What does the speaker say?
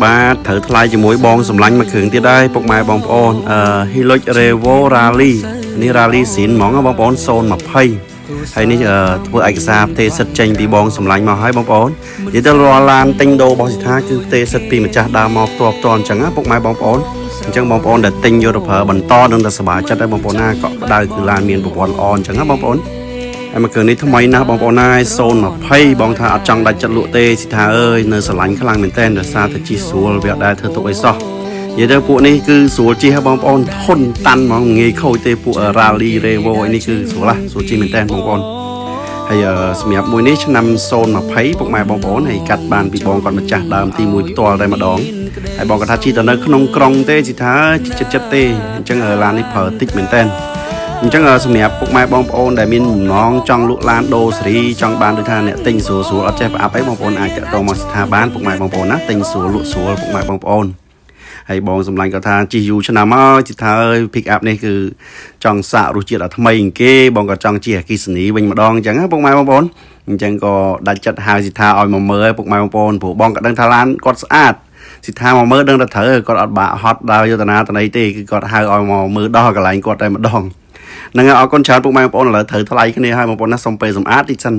បាទត្រូវថ្លៃជាមួយបងសម្លាញ់មួយគ្រឿងទៀតដែរពុកម៉ែបងប្អូនHilux Revo Rally នេះ Rally ស៊ីនហ្មងបងប្អូន020ហើយនេះធ្វើឯកសារផ្ទេរសិទ្ធចេញពីបងសម្លាញ់មកហើយបងប្អូននិយាយទៅរាល់ឡានទិញដូររបស់សិដ្ឋាគឺផ្ទេរសិទ្ធពីម្ចាស់ដើមមកផ្ទាល់អញ្ចឹងណាពុកម៉ែបងប្អូនអញ្ចឹងបងប្អូនដែលទិញយកទៅប្រើបន្តនឹងតែសប្បាយចិត្តហើយបងប្អូនណាកក់ក្ដៅគឺឡានមានប្រព័ន្ធល្អអញ្ចឹងណាបងប្អូនហើយមកគ្រឿងនេះថ្មីណាស់បងប្អូនណា020បងថាអត់ចង់ដាច់ចិត្តលក់ទេសិដ្ឋាអើយនៅស្រឡាញ់ខ្លាំងមែនតើដោយសារតែជិះស្រួលវាអត់ដែលធ្វើទុកអីសោះនិយាយទៅពួកនេះគឺស្រួលជិះបងប្អូនធន់តាន់ហ្មងងាយខូចទេពួក Rally Revo នេះគឺស្រួលជិះមែនតើបងប្អូនហើយសម្រាប់មួយនេះឆ្នាំ020ពុកម៉ែបងប្អូនហើយកាត់បានពីបងគាត់ម្ចាស់ដើមទី1ផ្ទាល់តែម្ដងហើយបងគាត់ថាជិះទៅនៅក្នុងក្រុងទេសិដ្ឋាចិត្តទេអញ្ចឹងឡាននេះប្រើតិចមែនតើអញ្ចឹងសម្រាប់ពុកម៉ែបងប្អូនដែលមានបំណងចង់លក់ឡានដូរសេរីចង់បានដូចថាអ្នកទិញស្រួលអត់ចេះប្រអាប់អីបងប្អូនអាចតាក់ទងមកស្ថាប័នពុកម៉ែបងប្អូនណាទិញស្រួលលក់ស្រួលពុកម៉ែបងប្អូនហើយបងសម្លាញ់គាត់ថាជិះយូរឆ្នាំមកជិះថាអើយ pick up នេះគឺចង់សាករសជាតិឲ្យថ្មីគេបងក៏ចង់ជិះអគ្គិសនីវិញម្ដងអញ្ចឹងណាពុកម៉ែបងប្អូនអញ្ចឹងក៏ដាច់ចិត្តហៅសិដ្ឋាឲ្យមកមើលឲ្យពុកម៉ែបងប្អូនព្រោះបងក៏ដឹងថាឡានគាត់ស្អាតសិដ្ឋាមកមើលដឹងតែត្រូវគាត់អត់បាក់ហត់ដើរយុទ្ធនាតន័យទេគឺគាត់ហៅឲ្យមកមើលដោះកន្លែងគាត់តែម្ដងហ្នឹងហើយអរគុណច្រើនពុកម៉ែបងប្អូនឥឡូវត្រូវថ្លៃគ្នាហើយបងប្អូនណាសុំពេលសម្អាតតិចសិន